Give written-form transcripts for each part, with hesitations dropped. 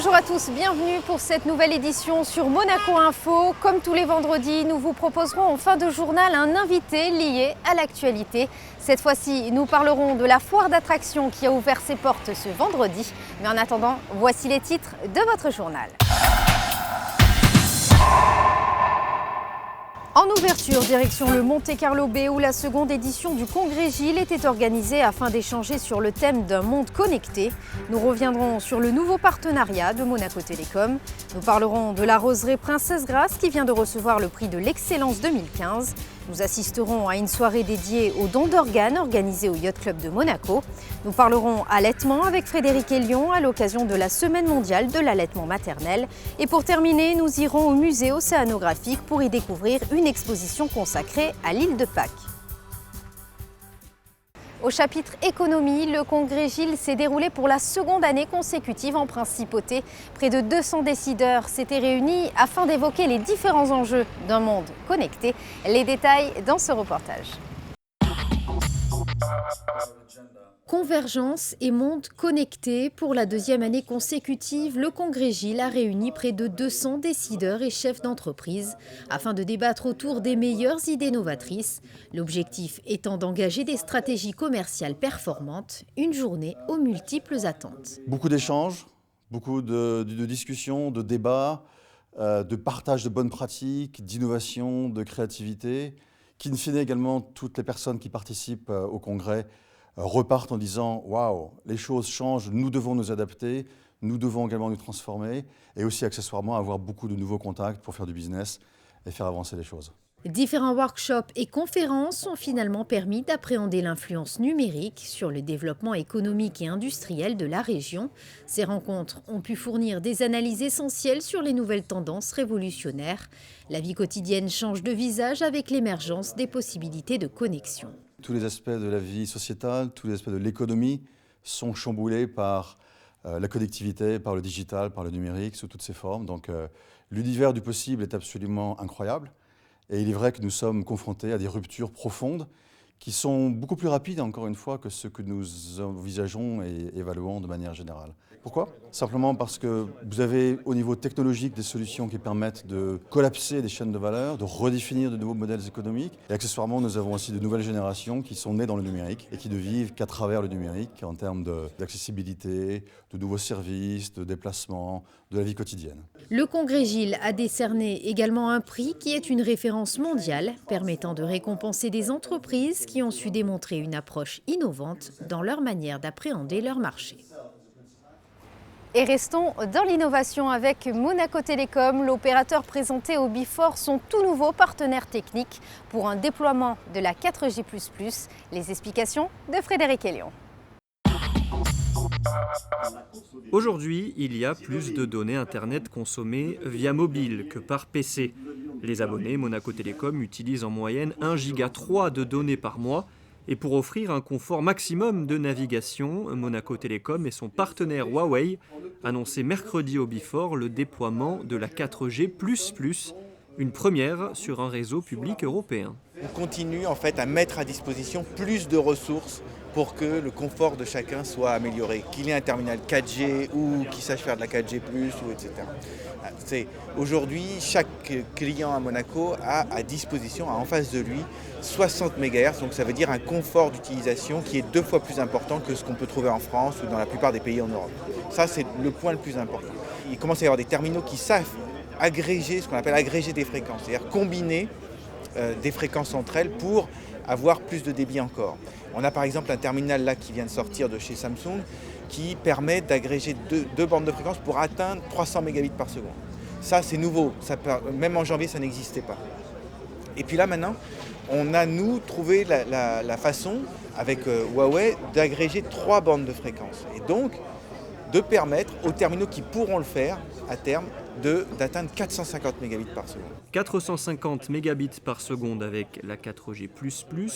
Bonjour à tous, bienvenue pour cette nouvelle édition sur Monaco Info. Comme tous les vendredis, nous vous proposerons en fin de journal un invité lié à l'actualité. Cette fois-ci, nous parlerons de la foire d'attractions qui a ouvert ses portes ce vendredi. Mais en attendant, voici les titres de votre journal. En ouverture, direction le Monte Carlo Bay où la seconde édition du Congrès Gilles était organisée afin d'échanger sur le thème d'un monde connecté. Nous reviendrons sur le nouveau partenariat de Monaco Télécom. Nous parlerons de la roseraie Princesse Grasse qui vient de recevoir le prix de l'excellence 2015. Nous assisterons à une soirée dédiée aux dons d'organes organisée au Yacht Club de Monaco. Nous parlerons allaitement avec Frédéric Elion à l'occasion de la Semaine mondiale de l'allaitement maternel. Et pour terminer, nous irons au musée océanographique pour y découvrir une exposition consacrée à l'île de Pâques. Au chapitre économie, le Congrès Gilles s'est déroulé pour la seconde année consécutive en principauté. Près de 200 décideurs s'étaient réunis afin d'évoquer les différents enjeux d'un monde connecté. Les détails dans ce reportage. Convergence et monde connecté. Pour la deuxième année consécutive, le Congrès Gilles a réuni près de 200 décideurs et chefs d'entreprise afin de débattre autour des meilleures idées novatrices. L'objectif étant d'engager des stratégies commerciales performantes, une journée aux multiples attentes. Beaucoup d'échanges, beaucoup de discussions, de débats, de partage de bonnes pratiques, d'innovation, de créativité, qui in fine également toutes les personnes qui participent au Congrès repartent en disant « Waouh, les choses changent, nous devons nous adapter, nous devons également nous transformer » et aussi accessoirement avoir beaucoup de nouveaux contacts pour faire du business et faire avancer les choses. Différents workshops et conférences ont finalement permis d'appréhender l'influence numérique sur le développement économique et industriel de la région. Ces rencontres ont pu fournir des analyses essentielles sur les nouvelles tendances révolutionnaires. La vie quotidienne change de visage avec l'émergence des possibilités de connexion. Tous les aspects de la vie sociétale, tous les aspects de l'économie sont chamboulés par la connectivité, par le digital, par le numérique, sous toutes ses formes. Donc l'univers du possible est absolument incroyable. Et il est vrai que nous sommes confrontés à des ruptures profondes qui sont beaucoup plus rapides, encore une fois, que ce que nous envisageons et évaluons de manière générale. Pourquoi ? Simplement parce que vous avez au niveau technologique des solutions qui permettent de collapser des chaînes de valeur, de redéfinir de nouveaux modèles économiques. Et accessoirement, nous avons aussi de nouvelles générations qui sont nées dans le numérique et qui ne vivent qu'à travers le numérique en termes d'accessibilité, de nouveaux services, de déplacement, de la vie quotidienne. Le Congrès Gilles a décerné également un prix qui est une référence mondiale permettant de récompenser des entreprises qui ont su démontrer une approche innovante dans leur manière d'appréhender leur marché. Et restons dans l'innovation avec Monaco Télécom, l'opérateur présenté au Before son tout nouveau partenaire technique pour un déploiement de la 4G++. Les explications de Frédéric Elion. Aujourd'hui, il y a plus de données Internet consommées via mobile que par PC. Les abonnés Monaco Télécom utilisent en moyenne 1,3 giga de données par mois. Et pour offrir un confort maximum de navigation, Monaco Télécom et son partenaire Huawei annonçaient mercredi au Before le déploiement de la 4G++, une première sur un réseau public européen. On continue en fait à mettre à disposition plus de ressources pour que le confort de chacun soit amélioré. Qu'il ait un terminal 4G ou qu'il sache faire de la 4G+, ou etc. Aujourd'hui, chaque client à Monaco a à disposition, en face de lui, 60 MHz, donc ça veut dire un confort d'utilisation qui est 2 fois plus important que ce qu'on peut trouver en France ou dans la plupart des pays en Europe. Ça, c'est le point le plus important. Il commence à y avoir des terminaux qui savent agréger, ce qu'on appelle agréger des fréquences, c'est-à-dire combiner des fréquences entre elles pour avoir plus de débit encore. On a par exemple un terminal là qui vient de sortir de chez Samsung qui permet d'agréger deux bandes de fréquences pour atteindre 300 mégabits par seconde. Ça, c'est nouveau. Même en janvier, ça n'existait pas. Et puis là, maintenant, on a, nous, trouvé la façon, avec Huawei, d'agréger 3 bandes de fréquences. Et donc, de permettre aux terminaux qui pourront le faire, à terme, d'atteindre 450 mégabits par seconde. 450 mégabits par seconde avec la 4G++,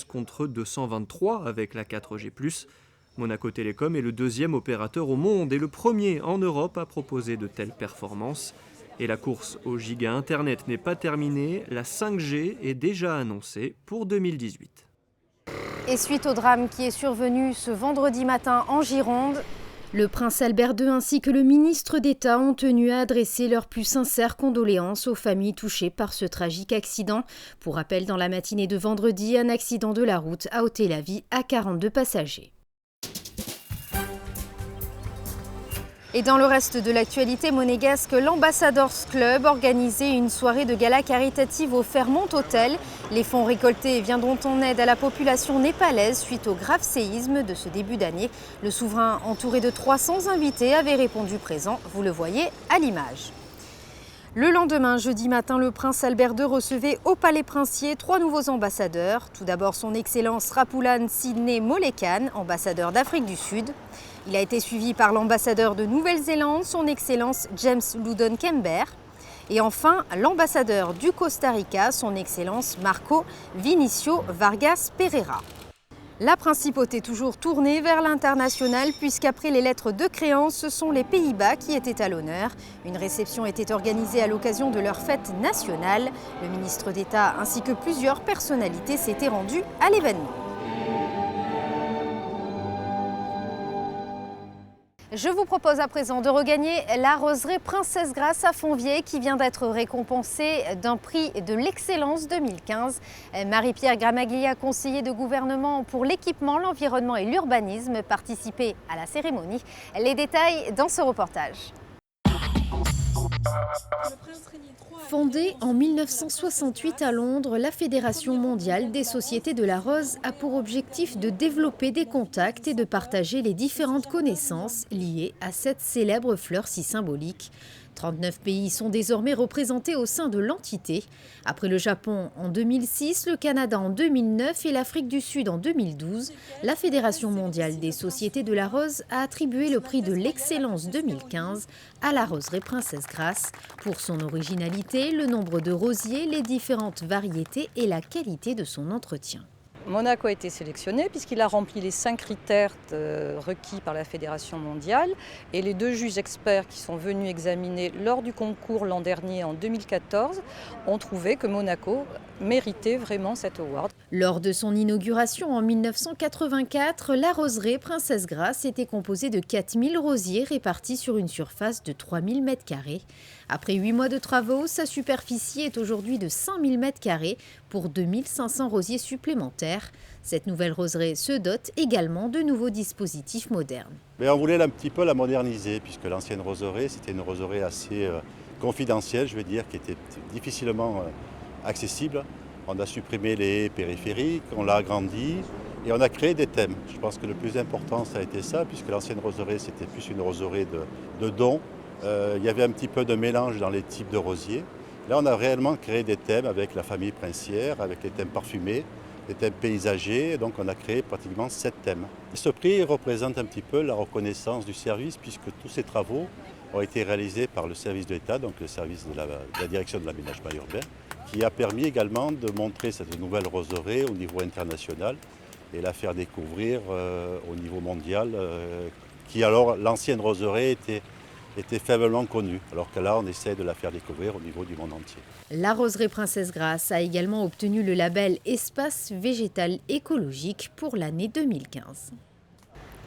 contre 223 avec la 4G+. Monaco Télécom est le deuxième opérateur au monde et le premier en Europe à proposer de telles performances. Et la course au giga Internet n'est pas terminée, la 5G est déjà annoncée pour 2018. Et suite au drame qui est survenu ce vendredi matin en Gironde, Le prince Albert II ainsi que le ministre d'État ont tenu à adresser leurs plus sincères condoléances aux familles touchées par ce tragique accident. Pour rappel, dans la matinée de vendredi, un accident de la route a ôté la vie à 42 passagers. Et dans le reste de l'actualité monégasque, l'Ambassadors Club organisait une soirée de gala caritative au Fairmont Hotel. Les fonds récoltés viendront en aide à la population népalaise suite au grave séisme de ce début d'année. Le souverain, entouré de 300 invités, avait répondu présent. Vous le voyez à l'image. Le lendemain, jeudi matin, le prince Albert II recevait au Palais Princier 3 nouveaux ambassadeurs. Tout d'abord, son Excellence Rapulan Sidney Molekan, ambassadeur d'Afrique du Sud. Il a été suivi par l'ambassadeur de Nouvelle-Zélande, son Excellence James Loudon Kember. Et enfin, l'ambassadeur du Costa Rica, son Excellence Marco Vinicio Vargas Pereira. La principauté toujours tournée vers l'international puisqu'après les lettres de créance, ce sont les Pays-Bas qui étaient à l'honneur. Une réception était organisée à l'occasion de leur fête nationale. Le ministre d'État ainsi que plusieurs personnalités s'étaient rendus à l'événement. Je vous propose à présent de regagner la roseraie Princesse Grace à Fontvieille qui vient d'être récompensée d'un prix de l'excellence 2015. Marie-Pierre Gramaglia, conseiller de gouvernement pour l'équipement, l'environnement et l'urbanisme, participait à la cérémonie. Les détails dans ce reportage. Fondée en 1968 à Londres, la Fédération mondiale des sociétés de la rose a pour objectif de développer des contacts et de partager les différentes connaissances liées à cette célèbre fleur si symbolique. 39 pays sont désormais représentés au sein de l'entité. Après le Japon en 2006, le Canada en 2009 et l'Afrique du Sud en 2012, la Fédération mondiale des sociétés de la rose a attribué le prix de l'excellence 2015 à la roseraie Princesse Grace pour son originalité, le nombre de rosiers, les différentes variétés et la qualité de son entretien. Monaco a été sélectionné puisqu'il a rempli les 5 critères requis par la Fédération mondiale et les 2 juges experts qui sont venus examiner lors du concours l'an dernier en 2014 ont trouvé que Monaco méritait vraiment cet award. Lors de son inauguration en 1984, la roseraie Princesse Grace était composée de 4000 rosiers répartis sur une surface de 3000 m². Après 8 mois de travaux, sa superficie est aujourd'hui de 5000 m² pour 2500 rosiers supplémentaires. Cette nouvelle roseraie se dote également de nouveaux dispositifs modernes. Mais on voulait un petit peu la moderniser puisque l'ancienne roseraie, c'était une roseraie assez confidentielle, je veux dire, qui était difficilement accessible. On a supprimé les haies périphériques, on l'a agrandi et on a créé des thèmes. Je pense que le plus important, ça a été ça, puisque l'ancienne roseraie, c'était plus une roseraie de dons. Il y avait un petit peu de mélange dans les types de rosiers. Là, on a réellement créé des thèmes avec la famille princière, avec les thèmes parfumés, les thèmes paysagers. Donc, on a créé pratiquement 7 thèmes. Et ce prix représente un petit peu la reconnaissance du service, puisque tous ces travaux ont été réalisés par le service de l'État, donc le service de la direction de l'aménagement urbain, qui a permis également de montrer cette nouvelle roseraie au niveau international et la faire découvrir au niveau mondial, qui alors, l'ancienne roseraie était faiblement connue, alors que là, on essaie de la faire découvrir au niveau du monde entier. La roseraie Princesse Grace a également obtenu le label Espace végétal écologique pour l'année 2015.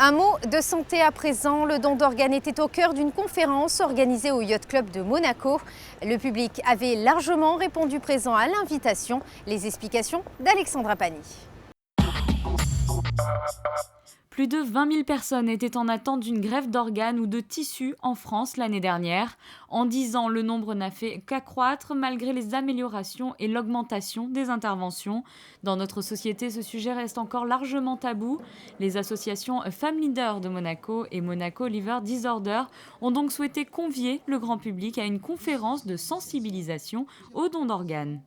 Un mot de santé à présent. Le don d'organes était au cœur d'une conférence organisée au Yacht Club de Monaco. Le public avait largement répondu présent à l'invitation. Les explications d'Alexandra Pani. Plus de 20 000 personnes étaient en attente d'une greffe d'organes ou de tissus en France l'année dernière. En 10 ans, le nombre n'a fait qu'accroître malgré les améliorations et l'augmentation des interventions. Dans notre société, ce sujet reste encore largement tabou. Les associations Femmes Leaders de Monaco et Monaco Liver Disorder ont donc souhaité convier le grand public à une conférence de sensibilisation au don d'organes.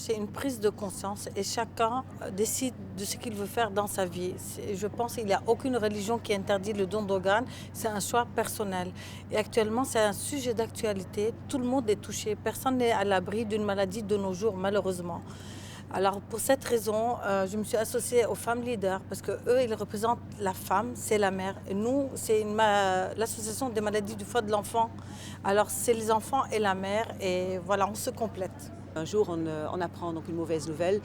C'est une prise de conscience et chacun décide de ce qu'il veut faire dans sa vie. Je pense qu'il n'y a aucune religion qui interdit le don d'organes, c'est un choix personnel. Et actuellement, c'est un sujet d'actualité, tout le monde est touché, personne n'est à l'abri d'une maladie de nos jours, malheureusement. Alors pour cette raison, je me suis associée aux femmes leaders parce qu'eux, ils représentent la femme, c'est la mère. Et nous, c'est l'association des maladies du foie de l'enfant. Alors c'est les enfants et la mère et voilà, on se complète. Un jour, on apprend donc une mauvaise nouvelle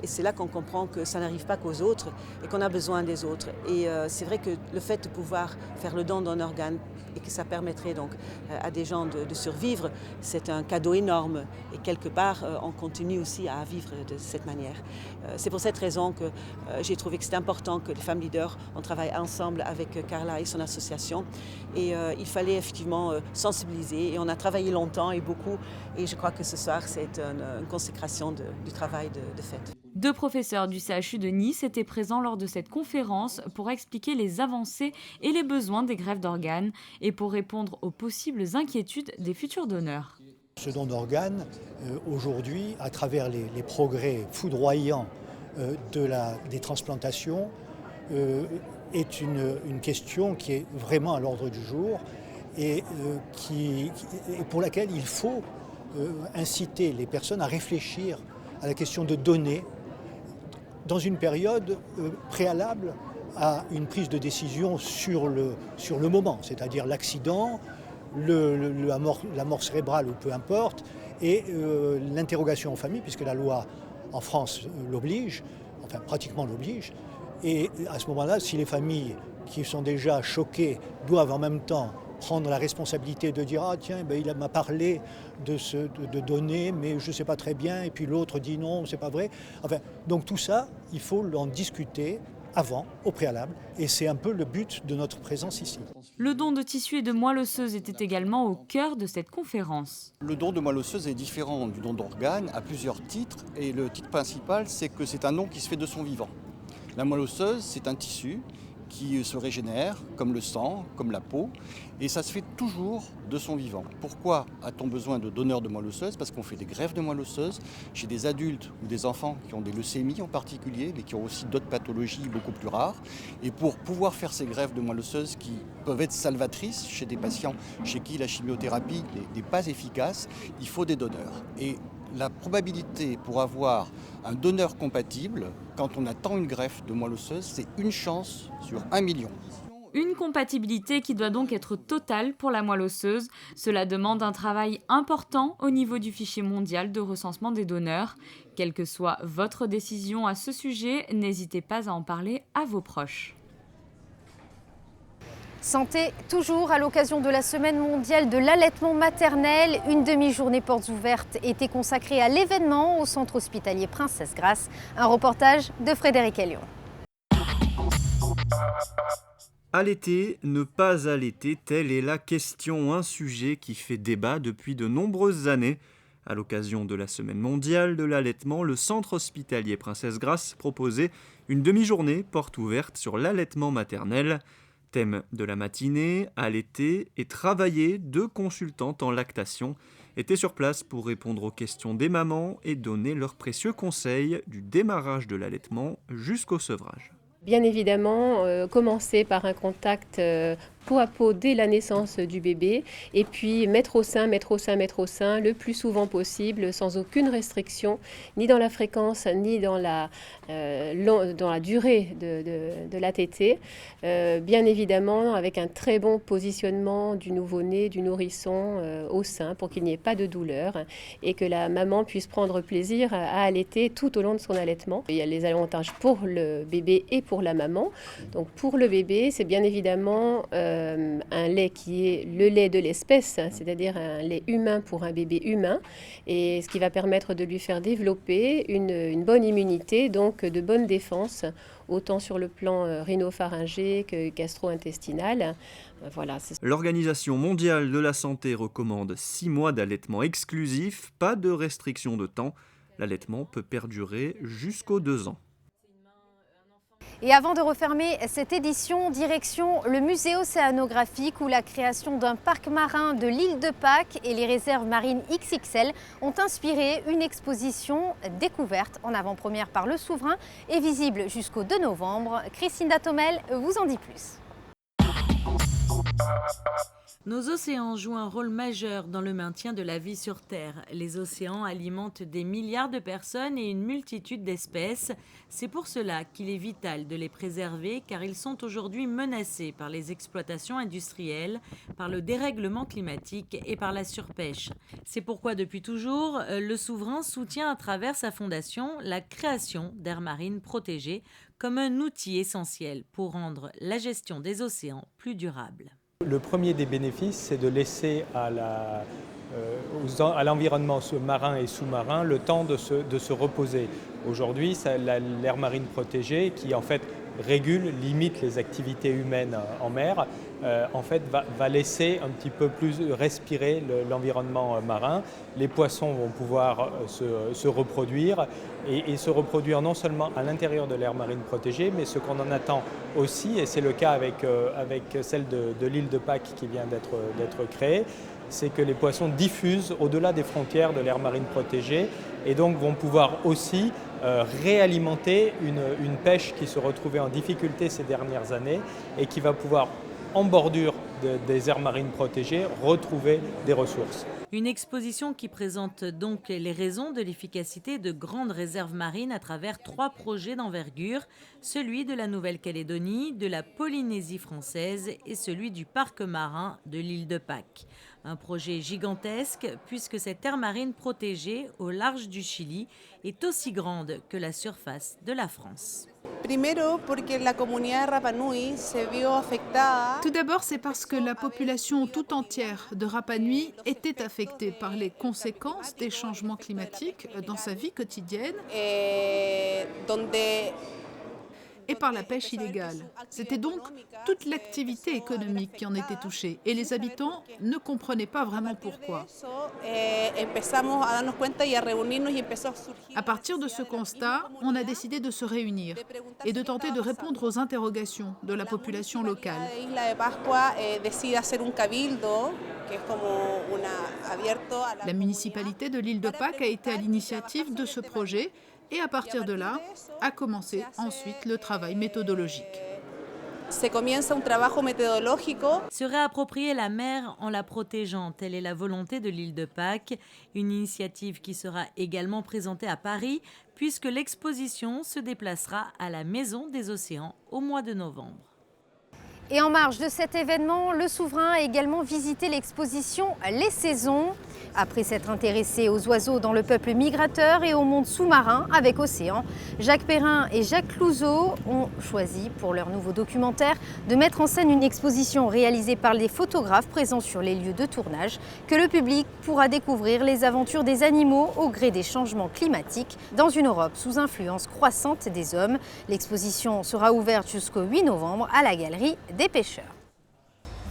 et c'est là qu'on comprend que ça n'arrive pas qu'aux autres et qu'on a besoin des autres. Et c'est vrai que le fait de pouvoir faire le don d'un organe et que ça permettrait donc à des gens de survivre, c'est un cadeau énorme. Et quelque part, on continue aussi à vivre de cette manière. C'est pour cette raison que j'ai trouvé que c'était important que les femmes leaders, on travaille ensemble avec Carla et son association. Et il fallait effectivement sensibiliser et on a travaillé longtemps et beaucoup. Et je crois que ce soir, c'est une consécration du travail de fait. 2 professeurs du CHU de Nice étaient présents lors de cette conférence pour expliquer les avancées et les besoins des greffes d'organes et pour répondre aux possibles inquiétudes des futurs donneurs. Ce don d'organes, aujourd'hui, à travers les progrès foudroyants des transplantations, est une question qui est vraiment à l'ordre du jour et pour laquelle il faut inciter les personnes à réfléchir à la question de donner dans une période préalable à une prise de décision sur le moment, c'est-à-dire l'accident, la mort cérébrale ou peu importe, et l'interrogation en famille, puisque la loi en France l'oblige, enfin pratiquement l'oblige. Et à ce moment-là, si les familles qui sont déjà choquées doivent en même temps prendre la responsabilité de dire « Ah tiens, il m'a parlé de donner, mais je ne sais pas très bien », et puis l'autre dit « Non, c'est pas vrai ». Enfin, donc tout ça, il faut en discuter avant, au préalable, et c'est un peu le but de notre présence ici. Le don de tissu et de moelle osseuse était également au cœur de cette conférence. Le don de moelle osseuse est différent du don d'organes à plusieurs titres, et le titre principal, c'est que c'est un don qui se fait de son vivant. La moelle osseuse, c'est un tissu qui se régénère, comme le sang, comme la peau, et ça se fait toujours de son vivant. Pourquoi a-t-on besoin de donneurs de moelle osseuse ? Parce qu'on fait des greffes de moelle osseuse chez des adultes ou des enfants qui ont des leucémies en particulier, mais qui ont aussi d'autres pathologies beaucoup plus rares. Et pour pouvoir faire ces greffes de moelle osseuse qui peuvent être salvatrices chez des patients chez qui la chimiothérapie n'est pas efficace, il faut des donneurs. Et la probabilité pour avoir un donneur compatible, quand on attend une greffe de moelle osseuse, c'est une chance sur 1 million. Une compatibilité qui doit donc être totale pour la moelle osseuse. Cela demande un travail important au niveau du fichier mondial de recensement des donneurs. Quelle que soit votre décision à ce sujet, n'hésitez pas à en parler à vos proches. Santé, toujours à l'occasion de la semaine mondiale de l'allaitement maternel, une demi-journée portes ouvertes était consacrée à l'événement au centre hospitalier Princesse Grasse. Un reportage de Frédéric Elion. Allaiter, ne pas allaiter, telle est la question, un sujet qui fait débat depuis de nombreuses années. À l'occasion de la semaine mondiale de l'allaitement, le centre hospitalier Princesse Grasse proposait une demi-journée porte ouverte sur l'allaitement maternel. Thème de la matinée, allaiter et travailler, 2 consultantes en lactation étaient sur place pour répondre aux questions des mamans et donner leurs précieux conseils du démarrage de l'allaitement jusqu'au sevrage. Bien évidemment, commencer par un contact peau à peau dès la naissance du bébé et puis mettre au sein le plus souvent possible sans aucune restriction, ni dans la fréquence ni dans la durée de l'ATT. Bien évidemment avec un très bon positionnement du nouveau-né, du nourrisson au sein pour qu'il n'y ait pas de douleur et que la maman puisse prendre plaisir à allaiter tout au long de son allaitement. Il y a les avantages pour le bébé et pour la maman. Donc pour le bébé, c'est bien évidemment un lait qui est le lait de l'espèce, c'est-à-dire un lait humain pour un bébé humain, et ce qui va permettre de lui faire développer une bonne immunité, donc de bonnes défenses, autant sur le plan rhinopharyngé que gastro-intestinal. Voilà. L'Organisation mondiale de la santé recommande 6 mois d'allaitement exclusif, pas de restriction de temps. L'allaitement peut perdurer jusqu'aux 2 ans. Et avant de refermer cette édition, direction le musée océanographique où la création d'un parc marin de l'île de Pâques et les réserves marines XXL ont inspiré une exposition découverte en avant-première par Le Souverain et visible jusqu'au 2 novembre. Christine Datomel vous en dit plus. Nos océans jouent un rôle majeur dans le maintien de la vie sur Terre. Les océans alimentent des milliards de personnes et une multitude d'espèces. C'est pour cela qu'il est vital de les préserver, car ils sont aujourd'hui menacés par les exploitations industrielles, par le dérèglement climatique et par la surpêche. C'est pourquoi depuis toujours, le souverain soutient à travers sa fondation la création d'aires marines protégées comme un outil essentiel pour rendre la gestion des océans plus durable. Le premier des bénéfices, c'est de laisser à l'environnement marin et sous-marin le temps de se reposer. Aujourd'hui, l'aire marine protégée, qui en fait régule, limite les activités humaines en mer, en fait va laisser un petit peu plus respirer l'environnement marin. Les poissons vont pouvoir se reproduire et se reproduire non seulement à l'intérieur de l'aire marine protégée, mais ce qu'on en attend aussi, et c'est le cas avec celle de l'île de Pâques qui vient d'être créée, c'est que les poissons diffusent au-delà des frontières de l'aire marine protégée et donc vont pouvoir aussi réalimenter une pêche qui se retrouvait en difficulté ces dernières années et qui va pouvoir, en bordure des aires marines protégées, retrouver des ressources. Une exposition qui présente donc les raisons de l'efficacité de grandes réserves marines à travers 3 projets d'envergure, celui de la Nouvelle-Calédonie, de la Polynésie française et celui du parc marin de l'île de Pâques. Un projet gigantesque puisque cette aire marine protégée au large du Chili est aussi grande que la surface de la France. Tout d'abord, c'est parce que la population tout entière de Rapa Nui était affectée par les conséquences des changements climatiques dans sa vie quotidienne et par la pêche illégale. C'était donc toute l'activité économique qui en était touchée et les habitants ne comprenaient pas vraiment pourquoi. À partir de ce constat, on a décidé de se réunir et de tenter de répondre aux interrogations de la population locale. La municipalité de l'île de Pâques a été à l'initiative de ce projet et à partir de là, a commencé ensuite le travail méthodologique. Se réapproprier la mer en la protégeant, telle est la volonté de l'île de Pâques, une initiative qui sera également présentée à Paris, puisque l'exposition se déplacera à la Maison des Océans au mois de novembre. Et en marge de cet événement, le souverain a également visité l'exposition Les Saisons. Après s'être intéressé aux oiseaux dans le peuple migrateur et au monde sous-marin avec Océan, Jacques Perrin et Jacques Clouzot ont choisi pour leur nouveau documentaire de mettre en scène une exposition réalisée par les photographes présents sur les lieux de tournage, que le public pourra découvrir les aventures des animaux au gré des changements climatiques dans une Europe sous influence croissante des hommes. L'exposition sera ouverte jusqu'au 8 novembre à la Galerie des Pêcheurs.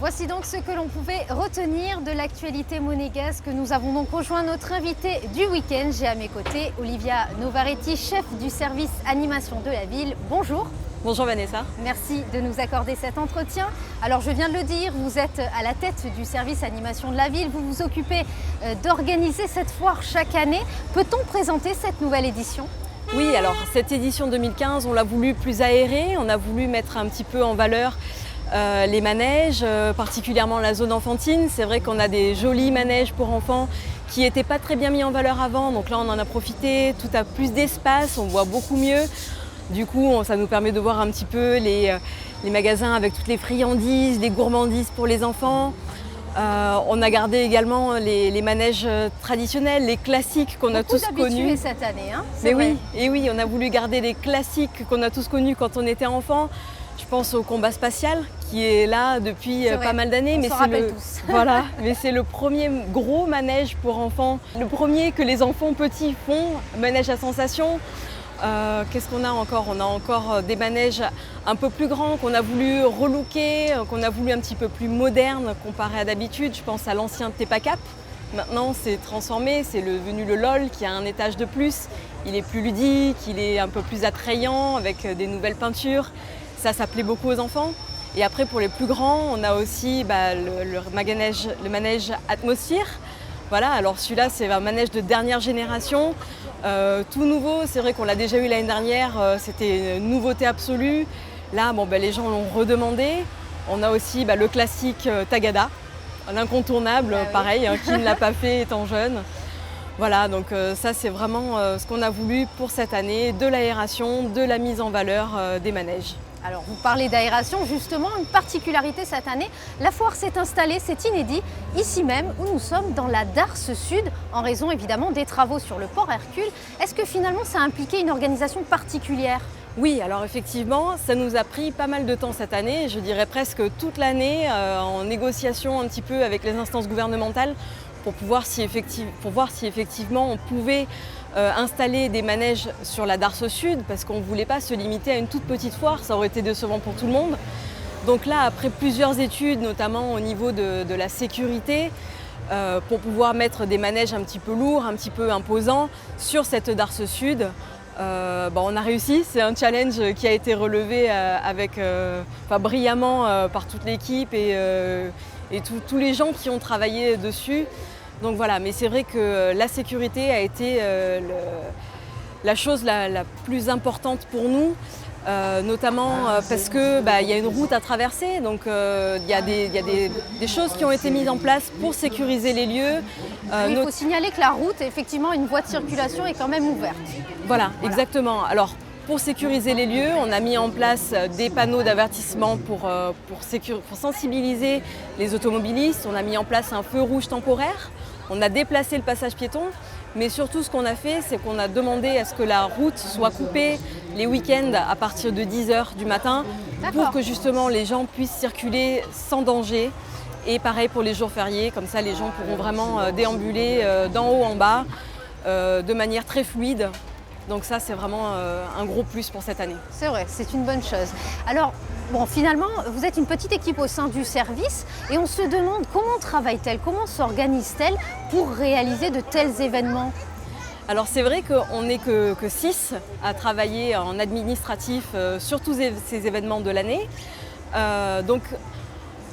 Voici donc ce que l'on pouvait retenir de l'actualité monégasque. Nous avons donc rejoint notre invité du week-end. J'ai à mes côtés Olivia Novaretti, chef du service animation de la ville. Bonjour. Bonjour Vanessa. Merci de nous accorder cet entretien. Alors je viens de le dire, vous êtes à la tête du service animation de la ville. Vous vous occupez d'organiser cette foire chaque année. Peut-on présenter cette nouvelle édition ? Oui, alors cette édition 2015, on l'a voulu plus aérée. On a voulu mettre un petit peu en valeur les manèges, particulièrement la zone enfantine. C'est vrai qu'on a des jolis manèges pour enfants qui n'étaient pas très bien mis en valeur avant. Donc là, on en a profité. Tout a plus d'espace, on voit beaucoup mieux. Du coup, ça nous permet de voir un petit peu les magasins avec toutes les friandises, les gourmandises pour les enfants. On a gardé également les manèges traditionnels, les classiques qu'on a tous connus. Cette année, hein, mais vrai. Oui, et oui, on a voulu garder les classiques qu'on a tous connus quand on était enfant. Je pense au combat spatial qui est là depuis pas mal d'années, mais voilà, mais c'est le premier gros manège pour enfants, le premier que les enfants petits font, manège à sensation. Qu'est-ce qu'on a encore ? On a encore des manèges un peu plus grands qu'on a voulu relooker, qu'on a voulu un petit peu plus moderne comparé à d'habitude. Je pense à l'ancien Tepacap. Maintenant, c'est transformé, c'est devenu le LOL qui a un étage de plus. Il est plus ludique, il est un peu plus attrayant avec des nouvelles peintures. Ça plaît beaucoup aux enfants. Et après, pour les plus grands, on a aussi le manège Atmosphère. Voilà, alors celui-là, c'est un manège de dernière génération. Tout nouveau, c'est vrai qu'on l'a déjà eu l'année dernière, c'était une nouveauté absolue. Là, les gens l'ont redemandé. On a aussi le classique Tagada, incontournable, pareil, qui ne l'a pas fait étant jeune. Voilà, donc ça c'est vraiment ce qu'on a voulu pour cette année, de l'aération, de la mise en valeur des manèges. Alors vous parlez d'aération, justement, une particularité cette année, la foire s'est installée, c'est inédit, ici même où nous sommes dans la Darse Sud, en raison évidemment des travaux sur le port Hercule. Est-ce que finalement ça a impliqué une organisation particulière ? Oui, alors effectivement, ça nous a pris pas mal de temps cette année, je dirais presque toute l'année, en négociation un petit peu avec les instances gouvernementales, pour voir si effectivement on pouvait installer des manèges sur la Darse Sud, parce qu'on ne voulait pas se limiter à une toute petite foire, ça aurait été décevant pour tout le monde. Donc là, après plusieurs études, notamment au niveau de la sécurité, pour pouvoir mettre des manèges un petit peu lourds, un petit peu imposants sur cette Darse Sud, on a réussi. C'est un challenge qui a été relevé brillamment par toute l'équipe et tous les gens qui ont travaillé dessus. Donc voilà, mais c'est vrai que la sécurité a été la chose la plus importante pour nous, notamment parce qu'il y a une route à traverser, donc il y a des choses qui ont été mises en place pour sécuriser les lieux. Il faut signaler que la route, effectivement, une voie de circulation est quand même ouverte. Voilà, exactement. Alors, pour sécuriser les lieux, on a mis en place des panneaux d'avertissement pour sensibiliser les automobilistes. On a mis en place un feu rouge temporaire. On a déplacé le passage piéton. Mais surtout, ce qu'on a fait, c'est qu'on a demandé à ce que la route soit coupée les week-ends à partir de 10h du matin pour que justement les gens puissent circuler sans danger. Et pareil pour les jours fériés, comme ça les gens pourront vraiment déambuler d'en haut en bas de manière très fluide. Donc ça, c'est vraiment un gros plus pour cette année. C'est vrai, c'est une bonne chose. Alors, finalement, vous êtes une petite équipe au sein du service et on se demande comment travaille-t-elle, comment s'organise-t-elle pour réaliser de tels événements ? Alors c'est vrai qu'on n'est que 6 à travailler en administratif sur tous ces événements de l'année. Donc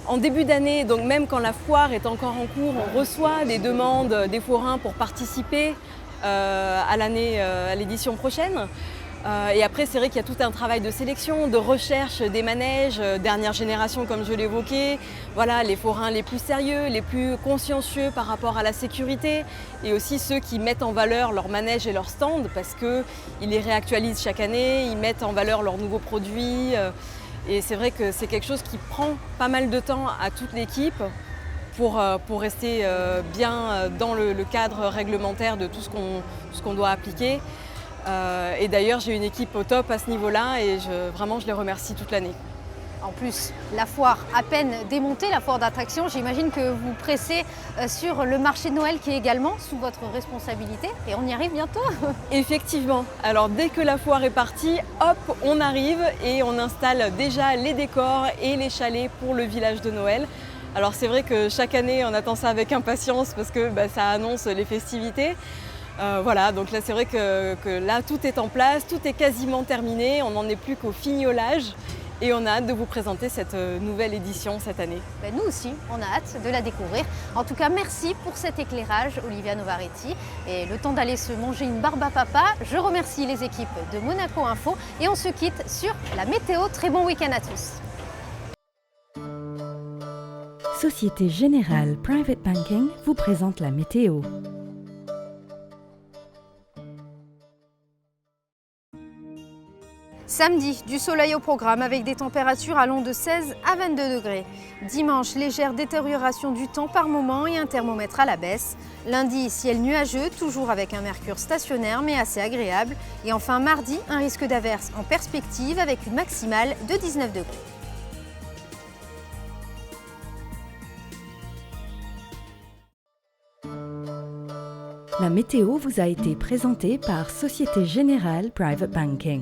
en début d'année, donc même quand la foire est encore en cours, on reçoit des demandes des forains pour participer à l'édition prochaine. Et après, c'est vrai qu'il y a tout un travail de sélection, de recherche des manèges, dernière génération comme je l'évoquais. Voilà, les forains les plus sérieux, les plus consciencieux par rapport à la sécurité et aussi ceux qui mettent en valeur leurs manèges et leurs stands parce qu'ils les réactualisent chaque année, ils mettent en valeur leurs nouveaux produits. Et c'est vrai que c'est quelque chose qui prend pas mal de temps à toute l'équipe pour rester bien dans le cadre réglementaire de tout ce qu'on doit appliquer. Et d'ailleurs, j'ai une équipe au top à ce niveau-là et vraiment, je les remercie toute l'année. En plus, la foire à peine démontée, la foire d'attraction, j'imagine que vous pressez sur le marché de Noël qui est également sous votre responsabilité et on y arrive bientôt. Effectivement. Alors dès que la foire est partie, hop, on arrive et on installe déjà les décors et les chalets pour le village de Noël. Alors c'est vrai que chaque année, on attend ça avec impatience parce que ça annonce les festivités. Voilà, donc là c'est vrai que là tout est en place, tout est quasiment terminé, on n'en est plus qu'au fignolage et on a hâte de vous présenter cette nouvelle édition cette année. Nous aussi, on a hâte de la découvrir. En tout cas, merci pour cet éclairage, Olivia Novaretti. Et le temps d'aller se manger une barbe à papa, je remercie les équipes de Monaco Info et on se quitte sur la météo. Très bon week-end à tous. Société Générale Private Banking vous présente la météo. Samedi, du soleil au programme avec des températures allant de 16 à 22 degrés. Dimanche, légère détérioration du temps par moment et un thermomètre à la baisse. Lundi, ciel nuageux, toujours avec un mercure stationnaire mais assez agréable. Et enfin mardi, un risque d'averse en perspective avec une maximale de 19 degrés. La météo vous a été présentée par Société Générale Private Banking.